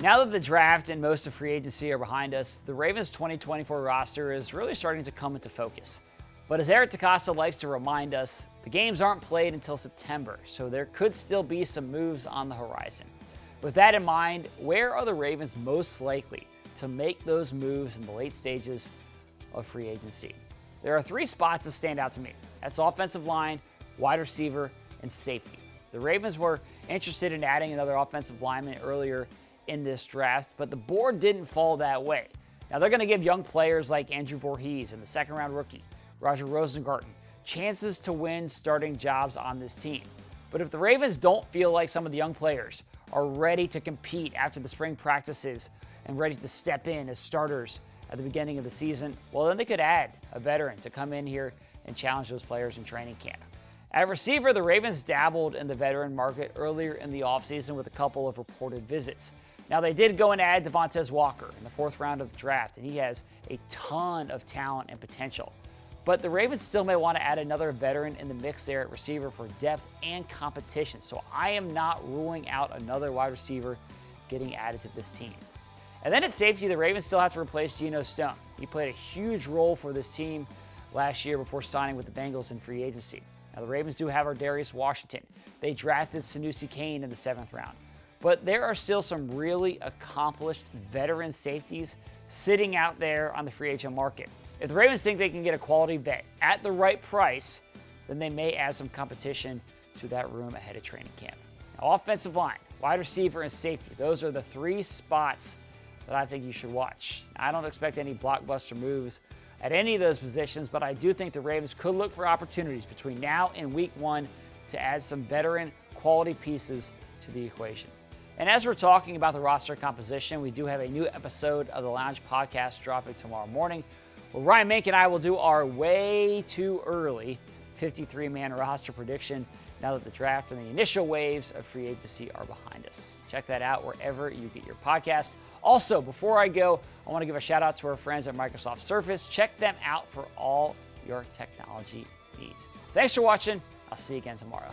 Now that the draft and most of free agency are behind us, the Ravens' 2024 roster is really starting to come into focus. But as Eric DeCosta likes to remind us, the games aren't played until September, so there could still be some moves on the horizon. With that in mind, where are the Ravens most likely to make those moves in the late stages of free agency? There are three spots that stand out to me. That's offensive line, wide receiver, and safety. The Ravens were interested in adding another offensive lineman earlier in this draft, but the board didn't fall that way. Now they're going to give young players like Andrew Voorhees and the second-round rookie, Roger Rosengarten, chances to win starting jobs on this team. But if the Ravens don't feel like some of the young players are ready to compete after the spring practices and ready to step in as starters at the beginning of the season, well, then they could add a veteran to come in here and challenge those players in training camp. At receiver, the Ravens dabbled in the veteran market earlier in the offseason with a couple of reported visits. Now, they did go and add Devontae Walker in the fourth round of the draft, and he has a ton of talent and potential. But the Ravens still may want to add another veteran in the mix there at receiver for depth and competition. So I am not ruling out another wide receiver getting added to this team. And then at safety, the Ravens still have to replace Geno Stone. He played a huge role for this team last year before signing with the Bengals in free agency. Now, the Ravens do have Darius Washington. They drafted Sanusi Kane in the 7th round. But there are still some really accomplished veteran safeties sitting out there on the free agent market. If the Ravens think they can get a quality vet at the right price, then they may add some competition to that room ahead of training camp. Now, offensive line, wide receiver, and safety, those are the three spots that I think you should watch. I don't expect any blockbuster moves at any of those positions, but I do think the Ravens could look for opportunities between now and week 1 to add some veteran quality pieces to the equation. And as we're talking about the roster composition, we do have a new episode of the Lounge Podcast dropping tomorrow morning, where Ryan Mink and I will do our way too early 53-man roster prediction now that the draft and the initial waves of free agency are behind us. Check that out wherever you get your podcast. Also, before I go, I want to give a shout out to our friends at Microsoft Surface. Check them out for all your technology needs. Thanks for watching. I'll see you again tomorrow.